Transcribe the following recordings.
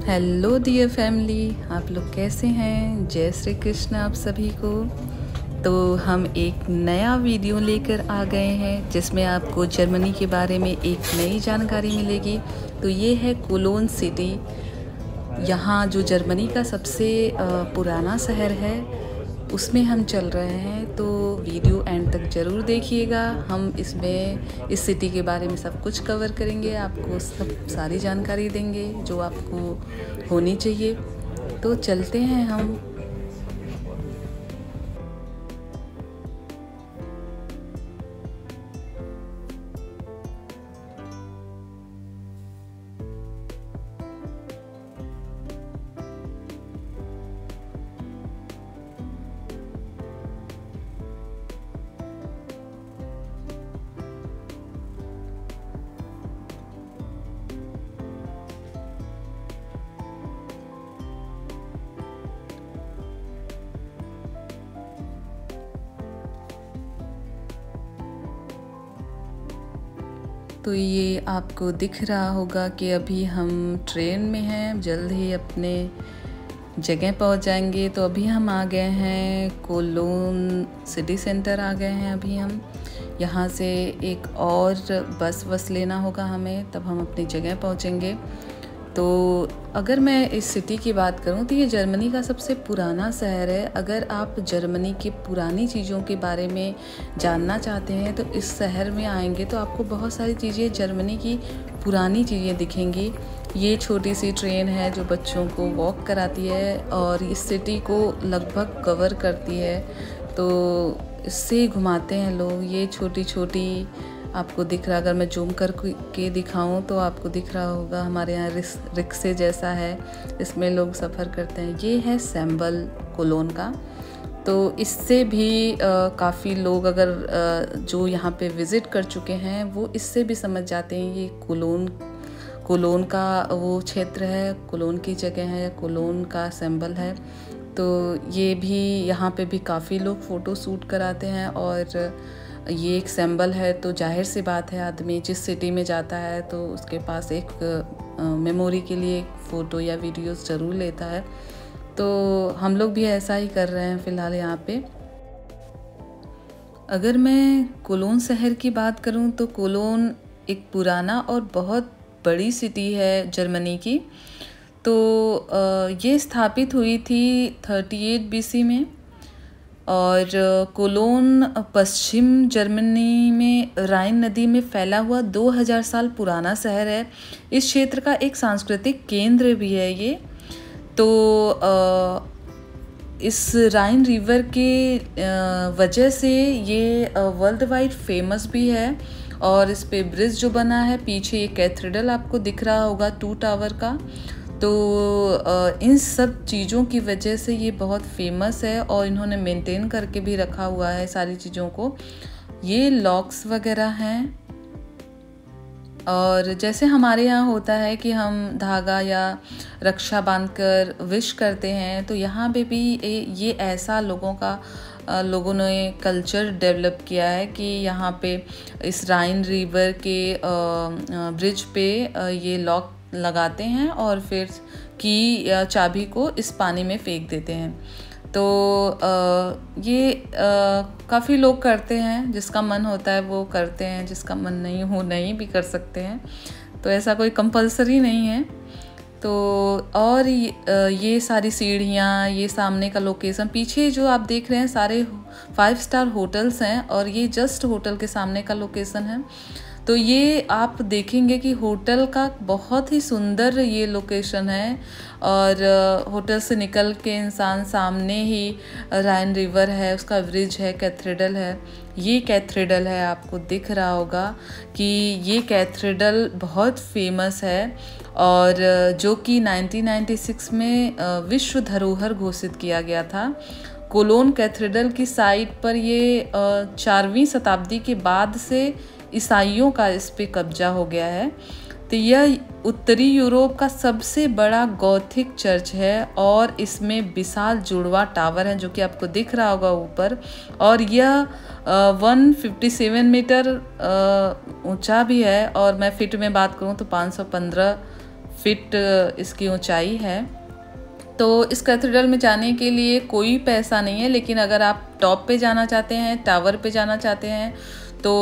Hello dear family, आप लोग कैसे हैं। जय श्री कृष्ण आप सभी को। तो हम एक नया वीडियो लेकर आ गए हैं जिसमें आपको जर्मनी के बारे में एक नई जानकारी मिलेगी। तो ये है कोलोन सिटी। यहाँ जो जर्मनी का सबसे पुराना शहर है उसमें हम चल रहे हैं। तो वीडियो एंड तक ज़रूर देखिएगा। हम इसमें इस सिटी के बारे में सब कुछ कवर करेंगे, आपको सब सारी जानकारी देंगे जो आपको होनी चाहिए। तो चलते हैं हम। तो ये आपको दिख रहा होगा कि अभी हम ट्रेन में हैं, जल्द ही अपने जगह पहुंच जाएंगे। तो अभी हम आ गए हैं कोलोन सिटी सेंटर आ गए हैं। अभी हम यहाँ से एक और बस लेना होगा हमें, तब हम अपनी जगह पहुँचेंगे। तो अगर मैं इस सिटी की बात करूं तो ये जर्मनी का सबसे पुराना शहर है। अगर आप जर्मनी की पुरानी चीज़ों के बारे में जानना चाहते हैं तो इस शहर में आएंगे तो आपको बहुत सारी चीज़ें जर्मनी की पुरानी चीज़ें दिखेंगी। ये छोटी सी ट्रेन है जो बच्चों को वॉक कराती है और इस सिटी को लगभग कवर करती है। तो इससे घुमाते हैं लोग। ये छोटी छोटी आपको दिख रहा, अगर मैं जूम कर के दिखाऊं तो आपको दिख रहा होगा, हमारे यहाँ रिक्शे जैसा है, इसमें लोग सफ़र करते हैं। ये है सैम्बल कोलोन का। तो इससे भी काफ़ी लोग अगर जो यहाँ पे विज़िट कर चुके हैं वो इससे भी समझ जाते हैं ये कोलोन का वो क्षेत्र है, कोलोन की जगह है, कोलोन का सैम्बल है। तो ये भी यहाँ पे भी काफ़ी लोग फ़ोटो शूट कराते हैं और ये एक सिंबल है। तो जाहिर सी बात है, आदमी जिस सिटी में जाता है तो उसके पास एक मेमोरी के लिए एक फ़ोटो या वीडियोस ज़रूर लेता है। तो हम लोग भी ऐसा ही कर रहे हैं फ़िलहाल यहाँ पे। अगर मैं कोलोन शहर की बात करूँ तो कोलोन एक पुराना और बहुत बड़ी सिटी है जर्मनी की। तो ये स्थापित हुई थी 38 BC में। और कोलोन पश्चिम जर्मनी में राइन नदी में फैला हुआ 2000 साल पुराना शहर है। इस क्षेत्र का एक सांस्कृतिक केंद्र भी है ये। तो इस राइन रिवर के वजह से ये वर्ल्ड वाइड फेमस भी है। और इस पे ब्रिज जो बना है, पीछे ये कैथेड्रल आपको दिख रहा होगा 2 टावर का। तो इन सब चीज़ों की वजह से ये बहुत फेमस है और इन्होंने मेंटेन करके भी रखा हुआ है सारी चीज़ों को। ये लॉक्स वगैरह हैं। और जैसे हमारे यहाँ होता है कि हम धागा या रक्षा बांधकर विश करते हैं, तो यहाँ पे भी ये ऐसा लोगों ने कल्चर डेवलप किया है कि यहाँ पे इस राइन रिवर के ब्रिज पे ये लॉक लगाते हैं और फिर की या चाबी को इस पानी में फेंक देते हैं। तो ये काफ़ी लोग करते हैं, जिसका मन होता है वो करते हैं, जिसका मन नहीं हो नहीं भी कर सकते हैं। तो ऐसा कोई कंपलसरी नहीं है। तो और ये सारी सीढ़ियाँ, ये सामने का लोकेशन, पीछे जो आप देख रहे हैं सारे 5 स्टार होटल्स हैं और ये जस्ट होटल के सामने का लोकेशन है। तो ये आप देखेंगे कि होटल का बहुत ही सुंदर ये लोकेशन है। और होटल से निकल के इंसान सामने ही राइन रिवर है, उसका ब्रिज है, कैथेड्रल है। ये कैथेड्रल है, आपको दिख रहा होगा कि ये कैथेड्रल बहुत फेमस है और जो कि 1996 में विश्व धरोहर घोषित किया गया था। कोलोन कैथेड्रल की साइट पर ये 4वीं शताब्दी के बाद से ईसाइयों का इस पे कब्जा हो गया है। तो यह उत्तरी यूरोप का सबसे बड़ा गॉथिक चर्च है और इसमें विशाल जुड़वा टावर है जो कि आपको दिख रहा होगा ऊपर। और यह 157 मीटर ऊंचा भी है और मैं फिट में बात करूं तो 515 फीट इसकी ऊंचाई है। तो इस कैथेड्रल में जाने के लिए कोई पैसा नहीं है, लेकिन अगर आप टॉप पे जाना चाहते हैं, टावर पे जाना चाहते हैं, तो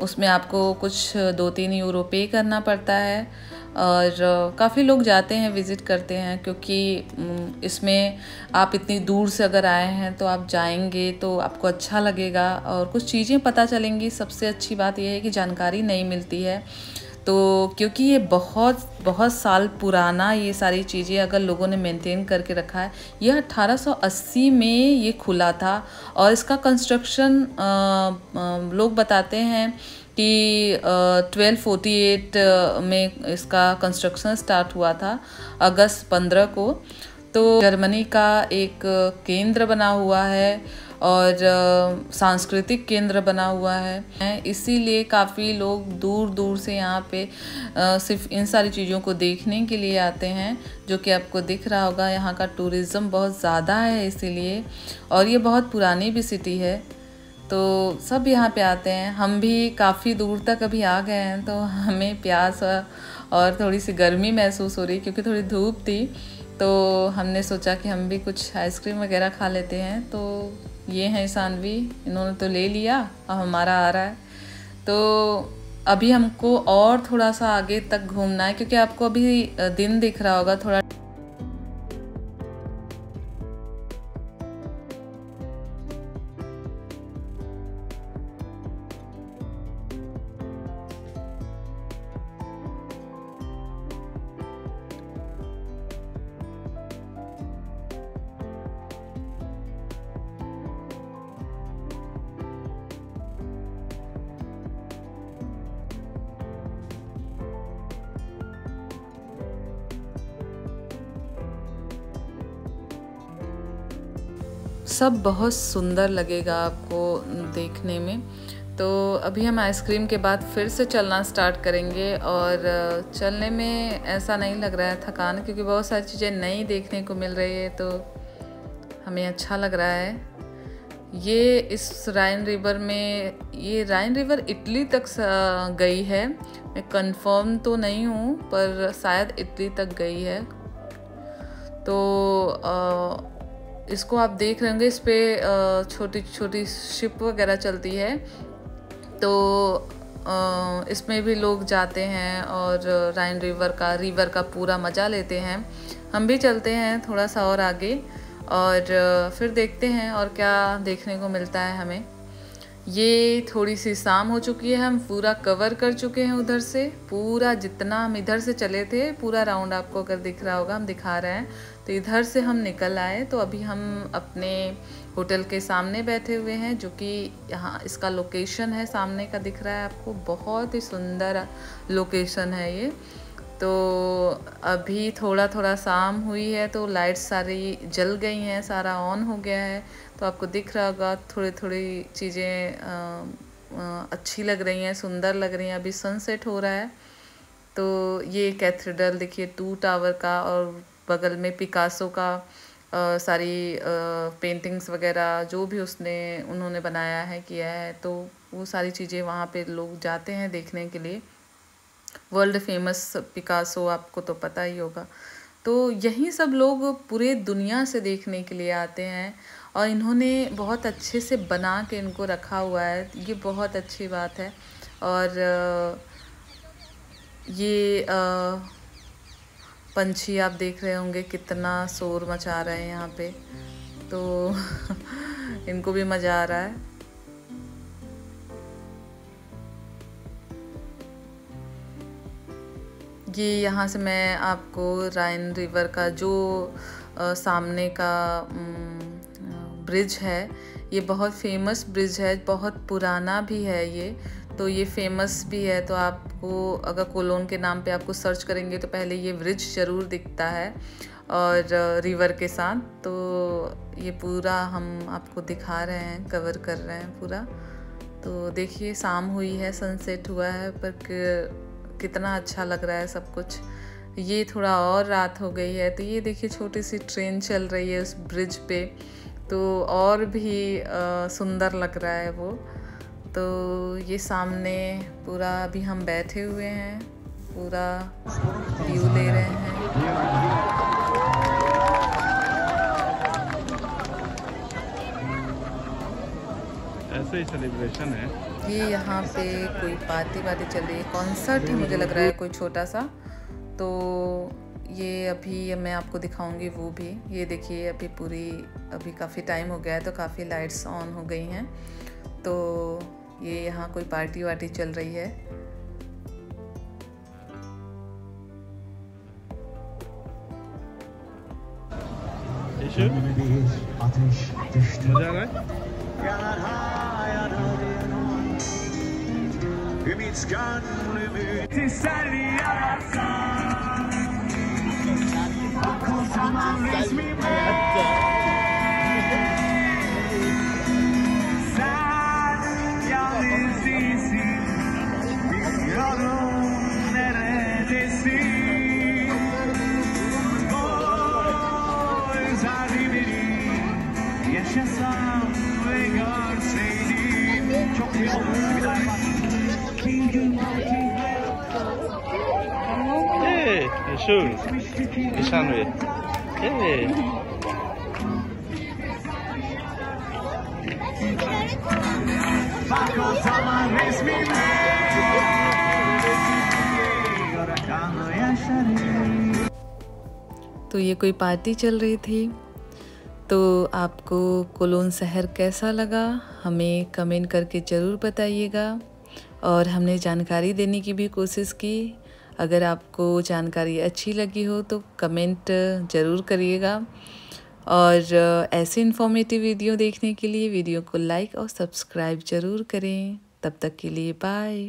उसमें आपको कुछ 2-3 यूरो पे करना पड़ता है। और काफ़ी लोग जाते हैं, विज़िट करते हैं, क्योंकि इसमें आप इतनी दूर से अगर आए हैं तो आप जाएंगे तो आपको अच्छा लगेगा और कुछ चीज़ें पता चलेंगी। सबसे अच्छी बात यह है कि जानकारी नहीं मिलती है, तो क्योंकि ये बहुत बहुत साल पुराना ये सारी चीज़ें अगर लोगों ने मेंटेन करके रखा है। यह 1880 में ये खुला था और इसका कंस्ट्रक्शन लोग बताते हैं कि 1248 में इसका कंस्ट्रक्शन स्टार्ट हुआ था, अगस्त 15 को। तो जर्मनी का एक केंद्र बना हुआ है और सांस्कृतिक केंद्र बना हुआ है, इसीलिए काफ़ी लोग दूर दूर से यहाँ पे सिर्फ इन सारी चीज़ों को देखने के लिए आते हैं, जो कि आपको दिख रहा होगा। यहाँ का टूरिज़्म बहुत ज़्यादा है इसीलिए, और ये बहुत पुरानी भी सिटी है, तो सब यहाँ पे आते हैं। हम भी काफ़ी दूर तक अभी आ गए हैं, तो हमें प्यास और थोड़ी सी गर्मी महसूस हो रही, क्योंकि थोड़ी धूप थी। तो हमने सोचा कि हम भी कुछ आइसक्रीम वगैरह खा लेते हैं। तो ये हैं सानवी, इन्होंने तो ले लिया, अब हमारा आ रहा है। तो अभी हमको और थोड़ा सा आगे तक घूमना है, क्योंकि आपको अभी दिन दिख रहा होगा थोड़ा। सब बहुत सुंदर लगेगा आपको देखने में। तो अभी हम आइसक्रीम के बाद फिर से चलना स्टार्ट करेंगे, और चलने में ऐसा नहीं लग रहा है थकान, क्योंकि बहुत सारी चीज़ें नई देखने को मिल रही है, तो हमें अच्छा लग रहा है। ये इस राइन रिवर में, ये राइन रिवर इटली तक गई है, मैं कंफर्म तो नहीं हूँ, पर शायद इटली तक गई है। तो इसको आप देख रहे होंगे, इस पे छोटी छोटी शिप वगैरह चलती है, तो इसमें भी लोग जाते हैं और राइन रिवर का पूरा मज़ा लेते हैं। हम भी चलते हैं थोड़ा सा और आगे, और फिर देखते हैं और क्या देखने को मिलता है हमें। ये थोड़ी सी शाम हो चुकी है, हम पूरा कवर कर चुके हैं उधर से, पूरा जितना हम इधर से चले थे पूरा राउंड आपको अगर दिख रहा होगा, हम दिखा रहे हैं। तो इधर से हम निकल आए, तो अभी हम अपने होटल के सामने बैठे हुए हैं, जो कि यहाँ इसका लोकेशन है, सामने का दिख रहा है आपको, बहुत ही सुंदर लोकेशन है ये। तो अभी थोड़ा थोड़ा शाम हुई है, तो लाइट्स सारी जल गई हैं, सारा ऑन हो गया है, तो आपको दिख रहा होगा थोड़ी थोड़ी चीज़ें अच्छी लग रही हैं, सुंदर लग रही हैं। अभी सनसेट हो रहा है। तो ये कैथेड्रल देखिए 2 टावर का, और बगल में पिकासो का सारी पेंटिंग्स वगैरह जो भी उन्होंने बनाया है, किया है, तो वो सारी चीज़ें वहाँ पे लोग जाते हैं देखने के लिए। वर्ल्ड फेमस पिकासो आपको तो पता ही होगा। तो यही सब लोग पूरे दुनिया से देखने के लिए आते हैं, और इन्होंने बहुत अच्छे से बना के इनको रखा हुआ है, ये बहुत अच्छी बात है। और ये पंछी आप देख रहे होंगे कितना शोर मचा रहे हैं यहाँ पे, तो इनको भी मज़ा आ रहा है। ये यहाँ से मैं आपको राइन रिवर का जो सामने का ब्रिज है, ये बहुत फेमस ब्रिज है, बहुत पुराना भी है ये, तो ये फेमस भी है। तो आपको अगर कोलोन के नाम पे आपको सर्च करेंगे तो पहले ये ब्रिज ज़रूर दिखता है, और रिवर के साथ। तो ये पूरा हम आपको दिखा रहे हैं, कवर कर रहे हैं पूरा। तो देखिए शाम हुई है, सनसेट हुआ है, पर कितना अच्छा लग रहा है सब कुछ। ये थोड़ा और रात हो गई है, तो ये देखिए छोटी सी ट्रेन चल रही है उस ब्रिज पे, तो और भी सुंदर लग रहा है वो। तो ये सामने पूरा अभी हम बैठे हुए हैं, पूरा व्यू ले रहे हैं। ऐसे ही सेलिब्रेशन है। ये यहाँ पे कोई पार्टी चल रही है, कॉन्सर्ट ही मुझे लग रहा है कोई छोटा सा। तो ये अभी मैं आपको दिखाऊंगी वो भी। ये देखिए अभी काफ़ी टाइम हो गया है तो काफ़ी लाइट्स ऑन हो गई हैं। तो ये यहाँ कोई पार्टी चल रही है। मजा आ रहा है? Schön. Schauen wir. Hey. तो ये कोई पार्टी चल रही थी। तो आपको कोलोन शहर कैसा लगा हमें कमेंट करके ज़रूर बताइएगा। और हमने जानकारी देने की भी कोशिश की। अगर आपको जानकारी अच्छी लगी हो तो कमेंट ज़रूर करिएगा। और ऐसे इन्फॉर्मेटिव वीडियो देखने के लिए वीडियो को लाइक और सब्सक्राइब ज़रूर करें। तब तक के लिए बाय।